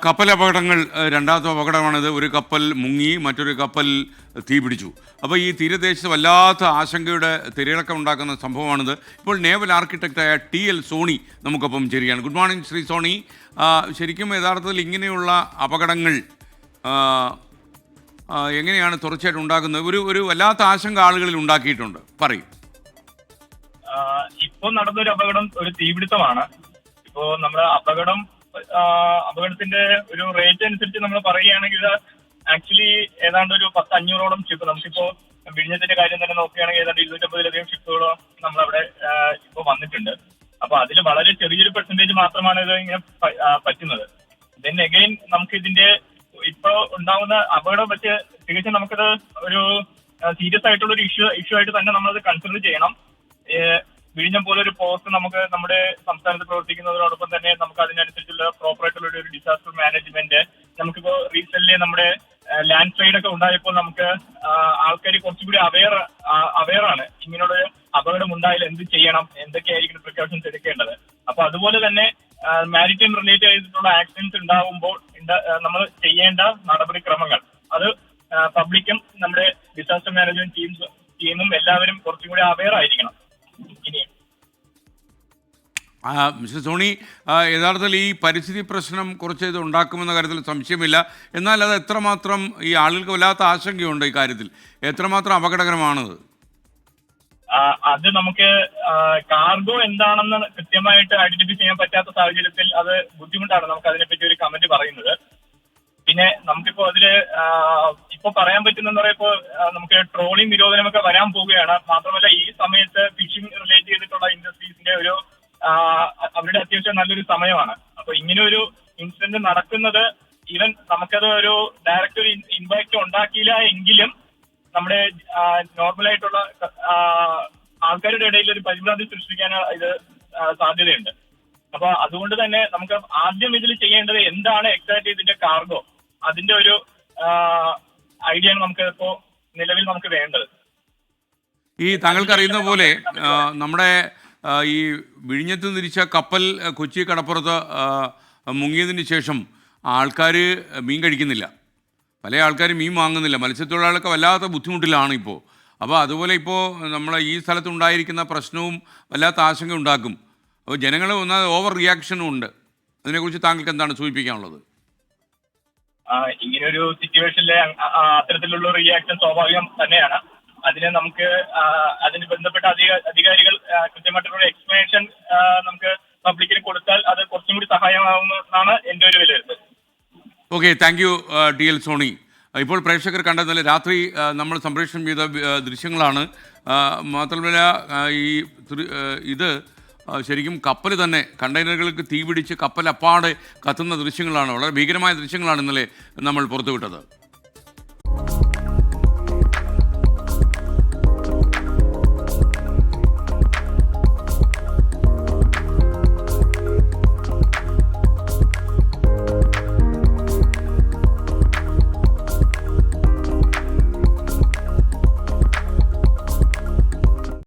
കപ്പൽ അപകടങ്ങൾ രണ്ടാമത്തെ അപകടമാണിത്. ഒരു കപ്പൽ മുങ്ങി, മറ്റൊരു കപ്പൽ തീപിടിച്ചു. അപ്പോൾ ഈ തീരദേശത്ത് വല്ലാത്ത ആശങ്കയുടെ തിരയിളക്കം ഉണ്ടാക്കുന്ന സംഭവമാണിത്. ഇപ്പോൾ നേവൽ ആർക്കിടെക്റ്റായ TL സോണി നമുക്കൊപ്പം ചേരുകയാണ്. Good morning Shri Soni. ശരിക്കും യഥാർത്ഥത്തിൽ ഇങ്ങനെയുള്ള അപകടങ്ങൾ എങ്ങനെയാണ് തുടർച്ചയായിട്ട് ഉണ്ടാകുന്നത്? ഒരു വല്ലാത്ത ആശങ്ക ആളുകളിൽ ഉണ്ടാക്കിയിട്ടുണ്ട്. പറയും. ഇപ്പോൾ നടന്നൊരു അപകടം ഒരു തീപിടുത്തമാണ്. ഇപ്പോ നമ്മുടെ അപകടത്തിന്റെ ഒരു റേറ്റ് അനുസരിച്ച് നമ്മൾ പറയുകയാണെങ്കിൽ ആക്ച്വലി ഏതാണ്ട് ഒരു 500-ഓളം ഷിപ്പ്, നമുക്കിപ്പോ വിഴിഞ്ഞത്തിന്റെ കാര്യം തന്നെ നോക്കുകയാണെങ്കിൽ ഏതാണ്ട് 250-ലധികം ഷിപ്പുകളോ നമ്മളവിടെ ഇപ്പൊ വന്നിട്ടുണ്ട്. അപ്പൊ അതിൽ വളരെ ചെറിയൊരു പെർസെന്റേജ് മാത്രമാണ് ഇത് ഇങ്ങനെ പറ്റുന്നത്. ദെൻ അഗൈൻ നമുക്ക് ഇതിന്റെ ഇപ്പൊ ഉണ്ടാവുന്ന അപകടം വെച്ച് തികച്ചും നമുക്കത് ഒരു സീരിയസ് ആയിട്ടുള്ള ഒരു ഇഷ്യൂ ആയിട്ട് തന്നെ നമ്മളത് കൺസിഡർ ചെയ്യണം. വിഴിഞ്ഞം പോലെ ഒരു പോസ്റ്റ് നമുക്ക് നമ്മുടെ സംസ്ഥാനത്ത് പ്രവർത്തിക്കുന്നതിനോടൊപ്പം തന്നെ നമുക്ക് അതിനനുസരിച്ചുള്ള പ്രോപ്പർ ആയിട്ടുള്ള ഒരു ഡിസാസ്റ്റർ മാനേജ്മെന്റ്, നമുക്കിപ്പോ റീസെന്റ് നമ്മുടെ ലാൻഡ് സ്ലൈഡ് ഒക്കെ ഉണ്ടായപ്പോൾ നമുക്ക് ആൾക്കാർ കുറച്ചുകൂടി അവെയർ ആണ്. ഇങ്ങനെയുള്ള അപകടം ഉണ്ടായാൽ എന്ത് ചെയ്യണം, എന്തൊക്കെയായിരിക്കും പ്രിക്കോഷൻസ് എടുക്കേണ്ടത്. അപ്പൊ അതുപോലെ തന്നെ മാരിടൈം റിലേറ്റ് ചെയ്തിട്ടുള്ള ആക്സിഡൻസ് ഉണ്ടാവുമ്പോൾ നമ്മൾ ചെയ്യേണ്ട നടപടിക്രമങ്ങൾ അത് പബ്ലിക്കും നമ്മുടെ ഡിസാസ്റ്റർ മാനേജ്മെന്റ് ടീമും എല്ലാവരും കുറച്ചും കൂടി അവെയർ ആയിരിക്കണം. മിസ്റ്റർ സോണി, യഥാർത്ഥത്തിൽ ഈ പരിസ്ഥിതി പ്രശ്നം കുറച്ച് ഇത് ഉണ്ടാക്കുമെന്ന കാര്യത്തിൽ സംശയമില്ല. എന്നാൽ അത് എത്രമാത്രം ഈ ആളുകൾക്ക് വല്ലാത്ത ആശങ്കയുണ്ട് ഈ കാര്യത്തിൽ, എത്രമാത്രം അപകടകരമാണത്? അത് നമുക്ക് കാർഗോ എന്താണെന്ന് കൃത്യമായിട്ട് ഐഡന്റിഫൈ ചെയ്യാൻ പറ്റാത്ത സാഹചര്യത്തിൽ അത് ബുദ്ധിമുട്ടാണ് നമുക്ക് അതിനെപ്പറ്റി ഒരു കമന്റ് പറയുന്നത്. പിന്നെ നമുക്കിപ്പോ അതില് ഇപ്പൊ പറയാൻ പറ്റുന്ന പറയുമ്പോ നമുക്ക് ട്രോളിംഗ് നിരോധനമൊക്കെ വരാൻ പോവുകയാണ്. മാത്രമല്ല ഈ സമയത്ത് ഫിഷിംഗ് റിലേറ്റ് ചെയ്തിട്ടുള്ള ഇൻഡസ്ട്രീസിന്റെ ഒരു അവരുടെ അത്യാവശ്യം നല്ലൊരു സമയമാണ്. അപ്പൊ ഇങ്ങനെ ഒരു ഇൻസിഡന്റ് നടക്കുന്നത് ഈവൻ നമുക്കത് ഒരു ഡയറക്റ്റ് ഒരു ഇമ്പാക്ട് ഉണ്ടാക്കിയില്ല എങ്കിലും നമ്മുടെ നോർമലായിട്ടുള്ള ആൾക്കാരുടെ ഇടയിൽ ഒരു പരിഭ്രാന്തി സൃഷ്ടിക്കാൻ ഇത് സാധ്യതയുണ്ട്. അപ്പൊ അതുകൊണ്ട് തന്നെ നമുക്ക് ആദ്യം ഇതിൽ ചെയ്യേണ്ടത് എന്താണ് എക്സാക്ട് ഇതിന്റെ കാർഗോ, അതിന്റെ ഒരു ഐഡിയ ആണ് നമുക്ക് ഇപ്പോ നിലവിൽ നമുക്ക് വേണ്ടത്. ഈ താങ്കൾക്കറിയുന്ന പോലെ നമ്മുടെ ഈ വിഴിഞ്ഞത്ത് തിരിച്ച കപ്പൽ കൊച്ചി കടപ്പുറത്ത് മുങ്ങിയതിന് ശേഷം ആൾക്കാർ മീൻ കഴിക്കുന്നില്ല, പല ആൾക്കാരും മീൻ വാങ്ങുന്നില്ല, മത്സ്യത്തൊഴിലാളികളൊക്കെ വല്ലാത്ത ബുദ്ധിമുട്ടിലാണ് ഇപ്പോൾ. അപ്പോൾ അതുപോലെ ഇപ്പോൾ നമ്മളെ ഈ സ്ഥലത്തുണ്ടായിരിക്കുന്ന പ്രശ്നവും വല്ലാത്ത ആശങ്ക ഉണ്ടാക്കും. അപ്പോൾ ജനങ്ങൾ ഒന്നാമത് ഓവർ റിയാക്ഷനും ഉണ്ട്. അതിനെക്കുറിച്ച് താങ്കൾക്ക് എന്താണ് സൂചിപ്പിക്കാനുള്ളത്? ഇങ്ങനൊരു സിറ്റുവേഷനിലെ അത്തരത്തിലുള്ള റിയാക്ഷൻ സ്വാഭാവികം തന്നെയാണ്. അതിന് നമുക്ക് അതിന് ബന്ധപ്പെട്ട അധികാരികൾ കൃത്യമായിട്ടുള്ള എക്സ്പ്ലനേഷൻ നമുക്ക് പബ്ലിക്കിന് കൊടുത്താൽ അത് കുറച്ചും കൂടി സഹായമാകുമെന്നാണ് എൻ്റെ ഒരു വിലയിരുത്തൽ. Okay, thank you TL Soni. ഇപ്പോൾ പ്രേക്ഷകർ കണ്ടതിൽ രാത്രി നമ്മൾ സംപ്രേഷണം ചെയ്ത ദൃശ്യങ്ങളാണ്. മാത്രമല്ല ഇത് ശരിക്കും കപ്പൽ തന്നെ കണ്ടെയ്നറുകൾക്ക് തീപിടിച്ച് കപ്പൽ അപ്പാടെ കത്തുന്ന ദൃശ്യങ്ങളാണ്. വളരെ ഭീകരമായ ദൃശ്യങ്ങളാണ് ഇന്നലെ നമ്മൾ പുറത്തുവിട്ടത്.